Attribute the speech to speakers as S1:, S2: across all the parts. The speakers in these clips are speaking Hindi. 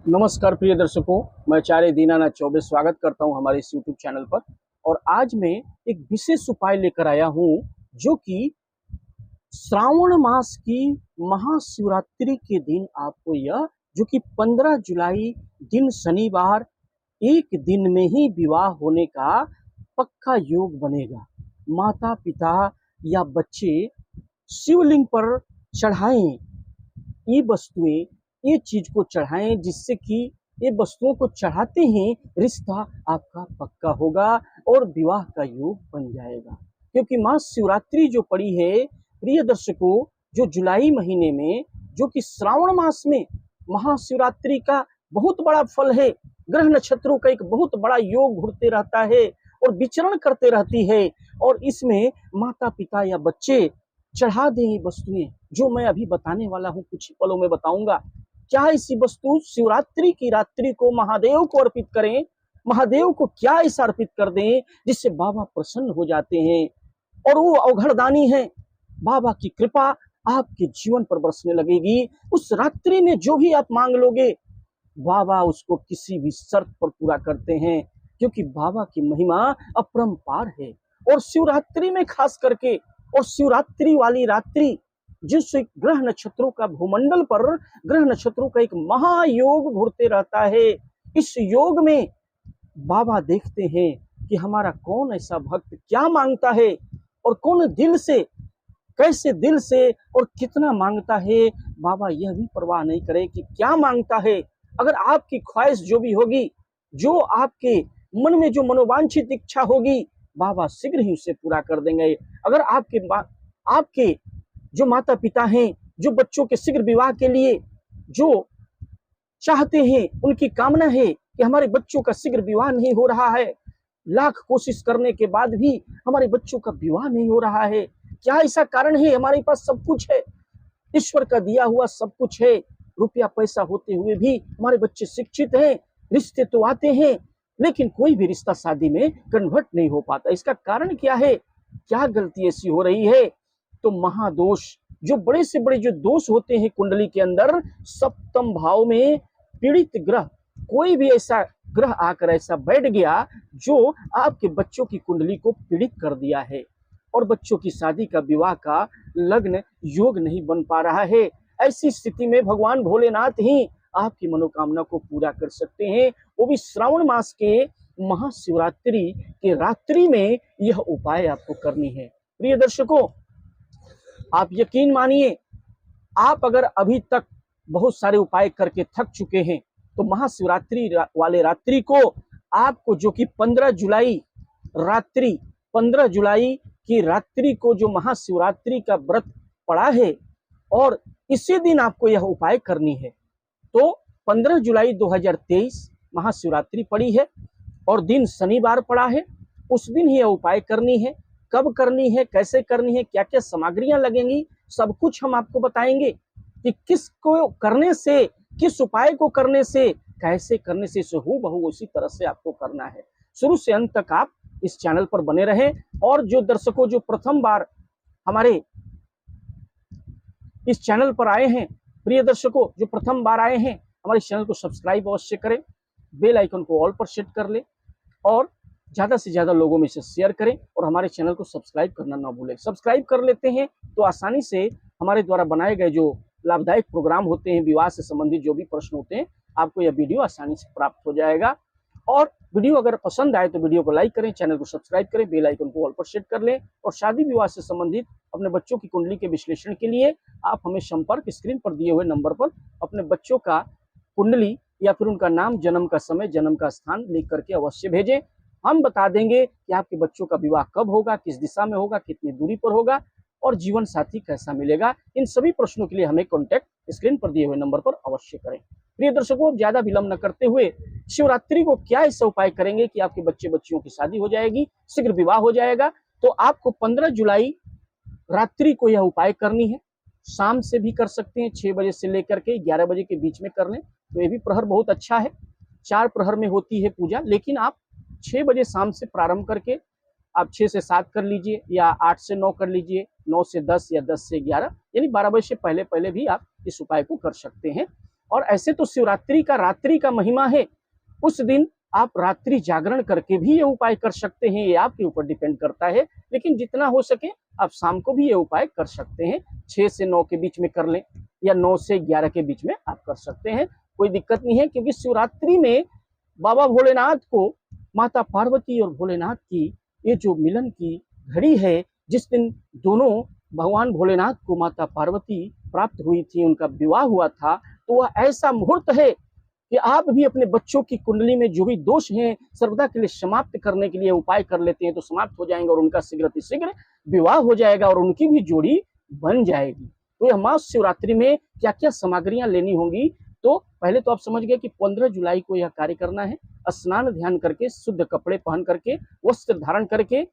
S1: नमस्कार प्रिय दर्शकों, मैं आचार्य दीनानाथ चौबे स्वागत करता हूं हमारे इस यूट्यूब चैनल पर। और आज मैं एक विशेष उपाय लेकर आया हूं जो कि श्रावण मास की महाशिवरात्रि के दिन आपको यह जो कि 15 जुलाई दिन शनिवार एक दिन में ही विवाह होने का पक्का योग बनेगा। माता पिता या बच्चे शिवलिंग पर चढ़ाएं ये वस्तुएं, ये चीज को चढ़ाएं जिससे कि ये वस्तुओं को चढ़ाते ही रिश्ता आपका पक्का होगा और विवाह का योग बन जाएगा। क्योंकि माँ शिवरात्रि जो पड़ी है प्रिय दर्शकों, जो जुलाई महीने में जो कि श्रावण मास में महाशिवरात्रि का बहुत बड़ा फल है। ग्रह नक्षत्रों का एक बहुत बड़ा योग घूरते रहता है और विचरण करते रहती है, और इसमें माता पिता या बच्चे चढ़ा दें ये वस्तुएं जो मैं अभी बताने वाला हूं, कुछ ही पलों में बताऊंगा। क्या ऐसी वस्तु शिवरात्रि की रात्रि को महादेव को अर्पित करें, महादेव को क्या ऐसा अर्पित कर दें जिससे बाबा प्रसन्न हो जाते हैं और वो अवघड़दानी है। बाबा की कृपा आपके जीवन पर बरसने लगेगी। उस रात्रि में जो भी आप मांग लोगे बाबा उसको किसी भी शर्त पर पूरा करते हैं, क्योंकि बाबा की महिमा अपरंपार है। और शिवरात्रि में खास करके, और शिवरात्रि वाली रात्रि जिस ग्रह नक्षत्रों का भूमंडल पर ग्रह नक्षत्रों का एक महायोग घूरते रहता है, इस योग में बाबा देखते हैं कि हमारा कौन ऐसा भक्त क्या मांगता है और कौन दिल से, कैसे दिल से और कितना मांगता है। बाबा यह भी परवाह नहीं करे कि क्या मांगता है। अगर आपकी ख्वाहिश जो भी होगी, जो आपके मन में जो मनोवांछित इच्छा होगी, बाबा शीघ्र ही उसे पूरा कर देंगे। अगर आपके जो माता पिता हैं, जो बच्चों के शीघ्र विवाह के लिए जो चाहते हैं, उनकी कामना है कि हमारे बच्चों का शीघ्र विवाह नहीं हो रहा है, लाख कोशिश करने के बाद भी हमारे बच्चों का विवाह नहीं हो रहा है, क्या ऐसा कारण है? हमारे पास सब कुछ है, ईश्वर का दिया हुआ सब कुछ है, रुपया पैसा होते हुए भी हमारे बच्चे शिक्षित हैं, रिश्ते तो आते हैं, लेकिन कोई भी रिश्ता शादी में कन्वर्ट नहीं हो पाता। इसका कारण क्या है? क्या गलती ऐसी हो रही है? तो महादोष, जो बड़े से बड़े जो दोष होते हैं कुंडली के अंदर, सप्तम भाव में पीड़ित ग्रह, कोई भी ऐसा ग्रह आकर ऐसा बैठ गया जो आपके बच्चों की कुंडली को पीड़ित कर दिया है और बच्चों की शादी का, विवाह का लग्न योग नहीं बन पा रहा है। ऐसी स्थिति में भगवान भोलेनाथ ही आपकी मनोकामना को पूरा कर सकते हैं, वो भी श्रावण मास के महाशिवरात्रि के रात्रि में यह उपाय आपको करनी है। प्रिय दर्शकों, आप यकीन मानिए, आप अगर अभी तक बहुत सारे उपाय करके थक चुके हैं तो महाशिवरात्रि वाले रात्रि को आपको, जो कि 15 जुलाई रात्रि, 15 जुलाई की रात्रि को जो महाशिवरात्रि का व्रत पड़ा है और इसी दिन आपको यह उपाय करनी है। तो 15 जुलाई 2023 महाशिवरात्रि पड़ी है और दिन शनिवार पड़ा है, उस दिन ही यह उपाय करनी है। कब करनी है, कैसे करनी है, क्या क्या सामग्रियां लगेंगी, सब कुछ हम आपको बताएंगे कि किसको करने से, किस उपाय को करने से, कैसे करने से हूबहू उसी तरह से आपको करना है। शुरू से अंत तक आप इस चैनल पर बने रहें। और जो दर्शकों जो प्रथम बार हमारे इस चैनल पर आए हैं, प्रिय दर्शकों जो प्रथम बार आए हैं, हमारे चैनल को सब्सक्राइब अवश्य करें, बेल आइकन को ऑल पर सेट कर लें और ज़्यादा से ज़्यादा लोगों में इसे शेयर करें और हमारे चैनल को सब्सक्राइब करना ना भूलें। सब्सक्राइब कर लेते हैं तो आसानी से हमारे द्वारा बनाए गए जो लाभदायक प्रोग्राम होते हैं, विवाह से संबंधित जो भी प्रश्न होते हैं, आपको यह वीडियो आसानी से प्राप्त हो जाएगा। और वीडियो अगर पसंद आए तो वीडियो को लाइक करें, चैनल को सब्सक्राइब करें, बेल आइकन को ऑल पर सेट कर लें। और शादी विवाह से संबंधित अपने बच्चों की कुंडली के विश्लेषण के लिए आप हमें संपर्क स्क्रीन पर दिए हुए नंबर पर अपने बच्चों का कुंडली या फिर उनका नाम, जन्म का समय, जन्म का स्थान लिख करके अवश्य भेजें। हम बता देंगे कि आपके बच्चों का विवाह कब होगा, किस दिशा में होगा, कितनी दूरी पर होगा और जीवन साथी कैसा मिलेगा। इन सभी प्रश्नों के लिए हमें कॉन्टैक्ट स्क्रीन पर दिए हुए नंबर पर अवश्य करें। प्रिय दर्शकों, ज्यादा विलंब न करते हुए शिवरात्रि को क्या ऐसा उपाय करेंगे कि आपके बच्चे बच्चियों की शादी हो जाएगी, शीघ्र विवाह हो जाएगा। तो आपको 15 जुलाई रात्रि को यह उपाय करनी है। शाम से भी कर सकते हैं, 6 बजे से लेकर के 11 बजे के बीच में कर लें तो ये भी प्रहर बहुत अच्छा है। 4 प्रहर में होती है पूजा, लेकिन आप 6 बजे शाम से प्रारंभ करके आप 6 से 7 कर लीजिए या 8 से 9 कर लीजिए, 9 से 10 या 10 से 11, यानी 12 बजे से पहले पहले भी आप इस उपाय को कर सकते हैं। और ऐसे तो शिवरात्रि का रात्रि का महिमा है, उस दिन आप रात्रि जागरण करके भी ये उपाय कर सकते हैं, ये आपके ऊपर डिपेंड करता है। लेकिन जितना हो सके आप शाम को भी ये उपाय कर सकते हैं, 6 से 9 के बीच में कर लें या 9 से 11 के बीच में आप कर सकते हैं, कोई दिक्कत नहीं है। क्योंकि शिवरात्रि में बाबा भोलेनाथ को माता पार्वती और भोलेनाथ की ये जो मिलन की घड़ी है, जिस दिन दोनों भगवान भोलेनाथ को माता पार्वती प्राप्त हुई थी, उनका विवाह हुआ था, तो वह ऐसा मुहूर्त है कि आप भी अपने बच्चों की कुंडली में जो भी दोष हैं सर्वदा के लिए समाप्त करने के लिए उपाय कर लेते हैं तो समाप्त हो जाएंगे और उनका शीघ्र विवाह हो जाएगा और उनकी भी जोड़ी बन जाएगी। तो यह महाशिवरात्रि में क्या क्या सामग्रियां लेनी होंगी, तो पहले तो आप समझ गए कि 15 जुलाई को यह कार्य करना है। स्नान ध्यान करके, शुद्ध कपड़े पहन करके, वस्त्र धारण करके,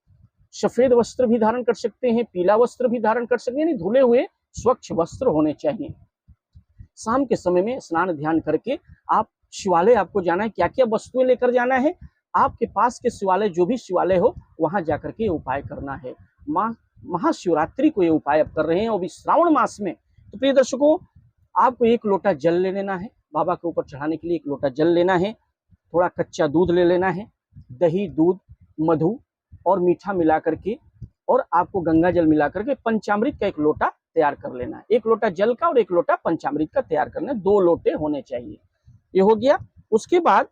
S1: सफेद वस्त्र भी धारण कर सकते हैं, पीला वस्त्र भी धारण कर सकते हैं, यानी धुले हुए स्वच्छ वस्त्र होने चाहिए। शाम के समय में स्नान ध्यान करके आप शिवालय आपको जाना है। क्या क्या वस्तुएं लेकर जाना है, आपके पास के शिवालय, जो भी शिवालय हो वहां जाकर के उपाय करना है। महाशिवरात्रि को ये उपाय आप कर रहे हैं और भी श्रावण मास में, तो प्रिय दर्शकों आपको 1 लोटा जल ले लेना है, बाबा के ऊपर चढ़ाने के लिए 1 लोटा जल लेना है, थोड़ा कच्चा दूध ले लेना है, दही, दूध, मधु और मीठा मिला करके, और आपको गंगा जल मिला करके पंचामृत का 1 लोटा तैयार कर लेना है। 1 लोटा जल का और 1 लोटा पंचामृत का तैयार करना है, 2 लोटे होने चाहिए। ये हो गया। उसके बाद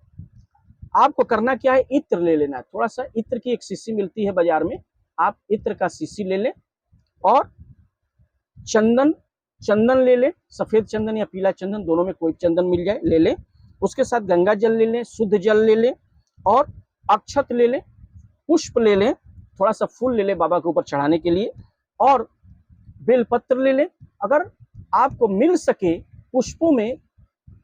S1: आपको करना क्या है, इत्र ले लेना है। थोड़ा सा इत्र की एक शीशी मिलती है बाजार में, आप इत्र का शीशी ले लें और चंदन ले लें, सफेद चंदन या पीला चंदन, दोनों में कोई चंदन मिल जाए ले लें। उसके साथ गंगा जल ले लें, शुद्ध जल ले लें और अक्षत ले लें, पुष्प ले लें, थोड़ा सा फूल ले लें बाबा के ऊपर चढ़ाने के लिए, और बेलपत्र ले लें। अगर आपको मिल सके पुष्पों में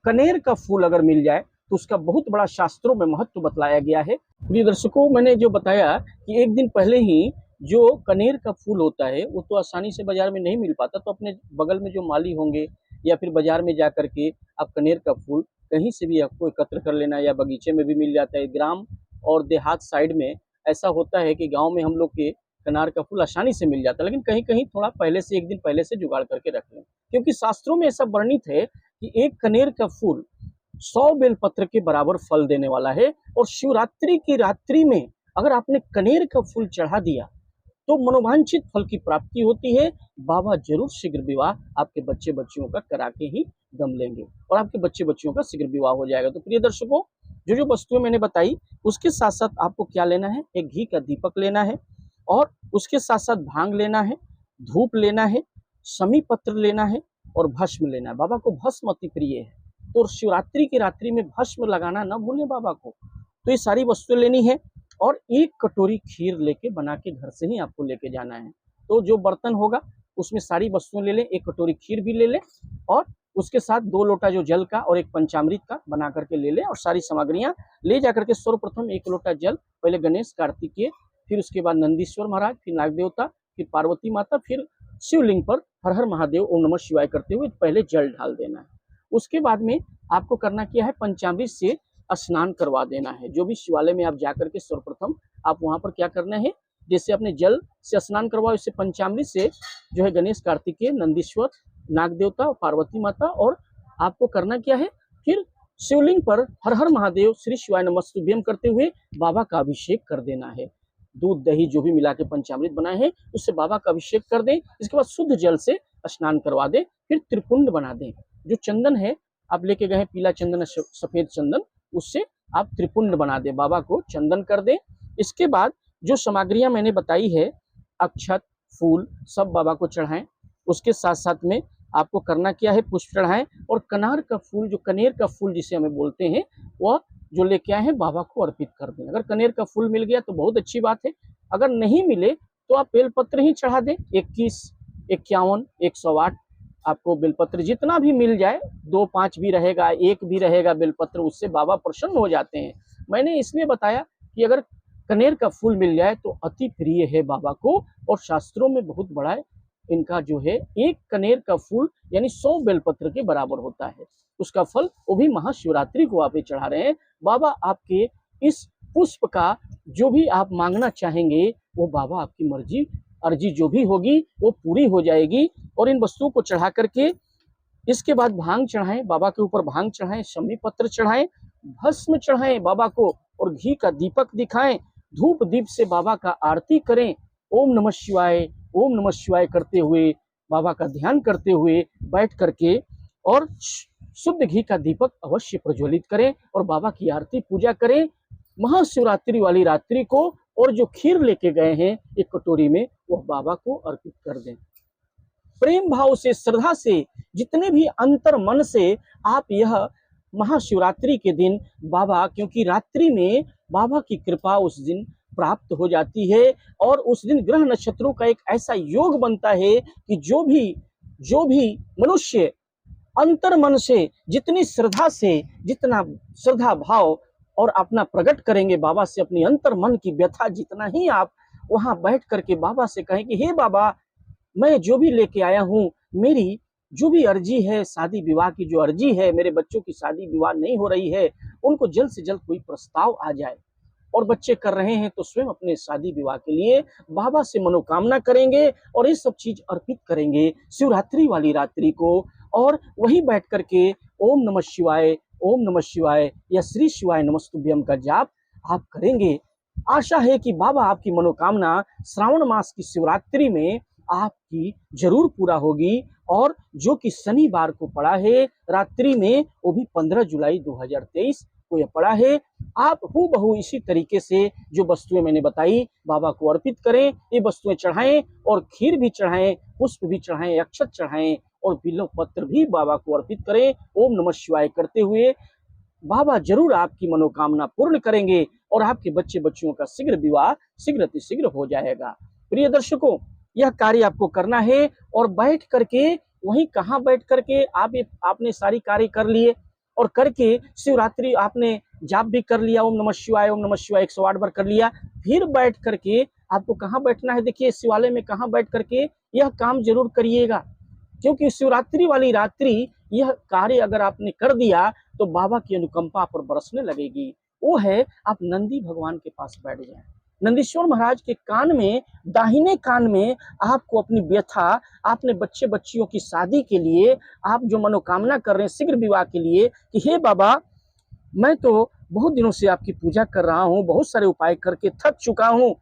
S1: कनेर का फूल अगर मिल जाए तो उसका बहुत बड़ा शास्त्रों में महत्व बतलाया गया है। प्रिय दर्शकों, मैंने जो बताया कि एक दिन पहले ही जो कनेर का फूल होता है वो तो आसानी से बाजार में नहीं मिल पाता, तो अपने बगल में जो माली होंगे या फिर बाजार में जा करके आप कनेर का फूल कहीं से भी आपको एकत्र कर लेना, या बगीचे में भी मिल जाता है। ग्राम और देहात साइड में ऐसा होता है कि गाँव में हम लोग के कनार का फूल आसानी से मिल जाता है, लेकिन कहीं कहीं थोड़ा पहले से, 1 दिन पहले से जुगाड़ करके रख लें, क्योंकि शास्त्रों में ऐसा वर्णित है कि 1 कनेर का फूल 100 बेलपत्र के बराबर फल देने वाला है। और शिवरात्रि की रात्रि में अगर आपने कनेर का फूल चढ़ा दिया तो मनोवांछित फल की प्राप्ति होती है। बाबा जरूर शीघ्र विवाह आपके बच्चे बच्चियों का करा के ही दम लेंगे और आपके बच्चे बच्चियों का शीघ्र विवाह हो जाएगा। तो प्रिय दर्शकों, जो जो वस्तुएं मैंने बताई उसके साथ साथ आपको क्या लेना है, एक घी का दीपक लेना है, और उसके साथ साथ भांग लेना है, धूप लेना है, शमी पत्र लेना है और भस्म लेना है। बाबा को भस्म अति प्रिय है, तो शिवरात्रि की रात्रि में भस्म लगाना न भूलें बाबा को। तो ये सारी वस्तुएं लेनी है और 1 कटोरी खीर लेके बना के घर से ही आपको लेके जाना है। तो जो बर्तन होगा उसमें सारी वस्तुएं ले लें, 1 कटोरी खीर भी ले लें और उसके साथ 2 लोटा जो जल का और 1 पंचामृत का बना करके ले लें, और सारी सामग्रियां ले जा करके सर्वप्रथम 1 लोटा जल पहले गणेश, कार्तिकेय, फिर उसके बाद नंदीश्वर महाराज, फिर नाग देवता, फिर पार्वती माता, फिर शिवलिंग पर हर हर महादेव ओम नमः शिवाय करते हुए पहले जल ढाल देना है। उसके बाद में आपको करना क्या है, पंचामृत से स्नान करवा देना है। जो भी शिवालय में आप जाकर के सर्वप्रथम आप वहां पर क्या करना है, जैसे अपने जल से स्नान करवाओ, इससे पंचामृत से जो है गणेश, कार्तिकेय, नंदीश्वर, नाग देवता, पार्वती माता, और आपको करना क्या है, फिर शिवलिंग पर हर हर महादेव श्री शिवाय नमस्तुभ्यम करते हुए बाबा का अभिषेक कर देना है। दूध दही जो भी मिला के पंचामृत बनाए हैं उससे बाबा का अभिषेक कर दें। इसके बाद शुद्ध जल से स्नान करवा दें, फिर त्रिपुंड बना दें। जो चंदन है आप लेके गए हैं, पीला चंदन, सफेद चंदन, उससे आप त्रिपुंड बना दें, बाबा को चंदन कर दें। इसके बाद जो सामग्रियां मैंने बताई है, अक्षत, फूल, सब बाबा को चढ़ाएं। उसके साथ साथ में आपको करना क्या है, पुष्प चढ़ाएं और कनार का फूल, जो कनेर का फूल जिसे हमें बोलते हैं, वह जो लेके आए हैं बाबा को अर्पित कर दें। अगर कनेर का फूल मिल गया तो बहुत अच्छी बात है, अगर नहीं मिले तो आप बेलपत्र ही चढ़ा दें। 21, 51, 108 आपको बेलपत्र जितना भी मिल जाए, 2-5 भी रहेगा, 1 भी रहेगा बेलपत्र, उससे बाबा प्रसन्न हो जाते हैं। मैंने इसलिए बताया कि अगर कनेर का फूल मिल जाए तो अति प्रिय है बाबा को, और शास्त्रों में बहुत बड़ा इनका जो है 1 कनेर का फूल यानी 100 बेलपत्र के बराबर होता है। उसका फल वो भी महाशिवरात्रि को आप चढ़ा रहे हैं। बाबा आपके इस पुष्प का जो भी आप मांगना चाहेंगे वो बाबा आपकी मर्जी अर्जी जो भी होगी वो पूरी हो जाएगी। और इन वस्तुओं को चढ़ा करके इसके बाद भांग चढ़ाएं, बाबा के ऊपर भांग चढ़ाएं, शमी पत्र चढ़ाएं, भस्म चढ़ाएं बाबा को और घी का दीपक दिखाएं, धूप दीप से बाबा का आरती करें। ओम नमः शिवाय, ओम नमः शिवाय करते हुए, बाबा का ध्यान करते हुए बैठ करके और शुद्ध घी का दीपक अवश्य प्रज्वलित करें और बाबा की आरती पूजा करें। महाशिवरात्रि वाली रात्रि को और जो खीर लेके गए हैं एक कटोरी में, वह बाबा को अर्पित कर दें। प्रेम भाव से, श्रद्धा से, जितने भी अंतर मन से आप यह महाशिवरात्रि के दिन बाबा, क्योंकि रात्रि में बाबा की कृपा उस दिन प्राप्त हो जाती है और उस दिन ग्रह नक्षत्रों का एक ऐसा योग बनता है कि जो भी मनुष्य अंतर मन से, जितनी श्रद्धा से, जितना श्रद्धा भाव और अपना प्रकट करेंगे बाबा से अपनी अंतर मन की व्यथा, जितना ही आप वहां बैठ करके बाबा से कहें कि हे बाबा, मैं जो भी लेके आया हूँ, मेरी जो भी अर्जी है, शादी विवाह की जो अर्जी है, मेरे बच्चों की शादी विवाह नहीं हो रही है, उनको जल्द से जल्द कोई प्रस्ताव आ जाए, और बच्चे कर रहे हैं तो स्वयं अपने शादी विवाह के लिए बाबा से मनोकामना करेंगे और ये सब चीज अर्पित करेंगे शिवरात्रि वाली रात्रि को। और वही बैठ करके ओम नमः शिवाय, ओम नमः शिवाय या श्री शिवाय नमस्तुभ्यम का जाप आप करेंगे। आशा है कि बाबा आपकी मनोकामना श्रावण मास की शिवरात्रि में आपकी जरूर पूरा होगी। और जो कि शनिवार को पड़ा है रात्रि में, वो भी 15 जुलाई 2023 को यह पड़ा है। आप हूबहू इसी तरीके से जो वस्तुएं मैंने बताई बाबा को अर्पित करें, ये वस्तुएं चढ़ाएं और खीर भी चढ़ाएं, पुष्प भी चढ़ाएं, अक्षत चढ़ाएं और बिल्व पत्र भी बाबा को अर्पित करें। ओम नमः शिवाय करते हुए बाबा जरूर आपकी मनोकामना पूर्ण करेंगे और आपके बच्चे बच्चियों का शीघ्र विवाह शीघ्र अतिशीघ्र हो जाएगा। प्रिय दर्शकों, यह कार्य आपको करना है और बैठ करके, वहीं कहाँ बैठ करके आपने सारी कार्य कर लिए और करके शिवरात्रि आपने जाप भी कर लिया, ओम नमः शिवाय 108 बार कर लिया। फिर बैठ करके आपको कहाँ बैठना है, देखिए शिवालय में कहाँ बैठ करके यह काम जरूर करिएगा, क्योंकि शिवरात्रि वाली रात्रि यह कार्य अगर आपने कर दिया तो बाबा की अनुकंपा पर बरसने लगेगी। वो है, आप नंदी भगवान के पास बैठ जाएं। नंदीश्वर महाराज के कान में, दाहिने कान में आपको अपनी व्यथा, आपने बच्चे बच्चियों की शादी के लिए, आप जो मनोकामना कर रहे हैं शीघ्र विवाह के लिए, कि हे बाबा, मैं तो बहुत दिनों से आपकी पूजा कर रहा हूँ, बहुत सारे उपाय करके थक चुका हूँ,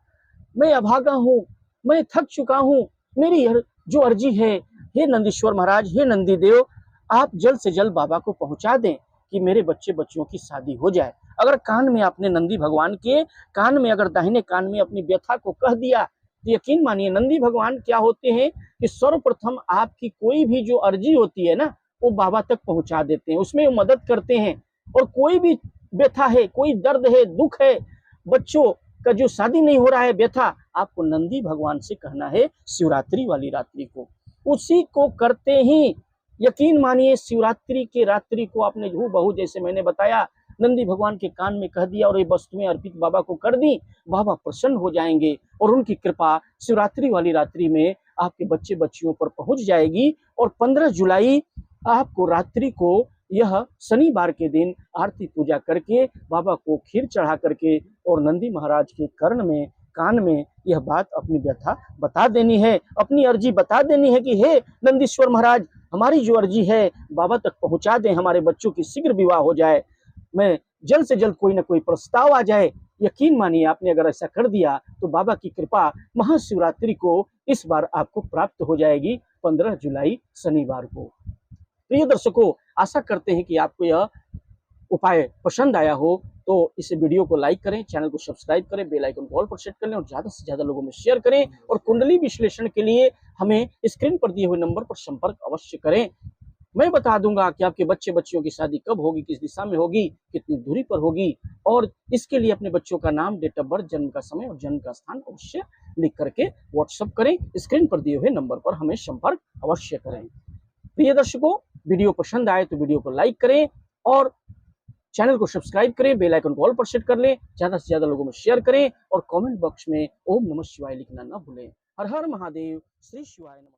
S1: मैं अभागा हूँ, मैं थक चुका हूँ, मेरी जो अर्जी है, हे नंदीश्वर महाराज, हे नंदी देव, आप जल्द से जल्द बाबा को पहुंचा दें कि मेरे बच्चे बच्चियों की शादी हो जाए। अगर कान में आपने नंदी भगवान के कान में, अगर दाहिने कान में अपनी व्यथा को कह दिया, तो यकीन मानिए नंदी भगवान क्या होते हैं कि सर्वप्रथम आपकी कोई भी जो अर्जी होती है ना, वो बाबा तक पहुंचा देते हैं, उसमें वो मदद करते हैं। और कोई भी व्यथा है, कोई दर्द है, दुख है, बच्चों का जो शादी नहीं हो रहा है व्यथा, आपको नंदी भगवान से कहना है शिवरात्रि वाली रात्रि को। उसी को करते ही यकीन मानिए शिवरात्रि के रात्रि को आपने हूबहू जैसे मैंने बताया नंदी भगवान के कान में कह दिया और ये वस्तुएं अर्पित बाबा को कर दी, बाबा प्रसन्न हो जाएंगे और उनकी कृपा शिवरात्रि वाली रात्रि में आपके बच्चे बच्चियों पर पहुंच जाएगी। और 15 जुलाई आपको रात्रि को, यह शनिवार के दिन आरती पूजा करके बाबा को खीर चढ़ा करके और नंदी महाराज के कान में यह बात, अपनी व्यथा बता देनी है, अपनी अर्जी बता देनी है कि हे नंदीश्वर महाराज, हमारी जो अर्जी है बाबा तक पहुंचा दें, हमारे बच्चों की शीघ्र विवाह हो जाए, मैं जल्द से जल्द कोई ना कोई प्रस्ताव आ जाए। यकीन मानिए आपने अगर ऐसा कर दिया तो बाबा की कृपा महाशिवरात्रि को इस बार आपको प्राप्त हो जाएगी 15 जुलाई शनिवार को। प्रिय दर्शकों, आशा करते हैं कि आपको यह उपाय पसंद आया हो, तो इस वीडियो को लाइक करें, चैनल को सब्सक्राइब करें, बेल आइकन को ऑल पर सेट कर लें और ज़्यादा से ज़्यादा लोगों में शेयर करें। और कुंडली विश्लेषण के लिए हमें स्क्रीन पर दिए हुए नंबर पर संपर्क अवश्य करें। मैं बता दूंगा कि आपके बच्चे बच्चियों की शादी कब होगी, किस दिशा में होगी, कितनी दूरी पर होगी, और इसके लिए अपने बच्चों का नाम, डेट ऑफ बर्थ, जन्म का समय और जन्म का स्थान अवश्य लिख करके व्हाट्सएप करें। स्क्रीन पर दिए हुए नंबर पर हमें संपर्क अवश्य करें। प्रिय दर्शकों, वीडियो पसंद आए तो वीडियो को लाइक करें और चैनल को सब्सक्राइब करें, बेल आइकन को ऑल पर सेट कर लें, ज़्यादा से ज़्यादा लोगों में शेयर करें और कमेंट बॉक्स में ओम नमः शिवाय लिखना न भूलें। हर हर महादेव, श्री शिवाय नमः।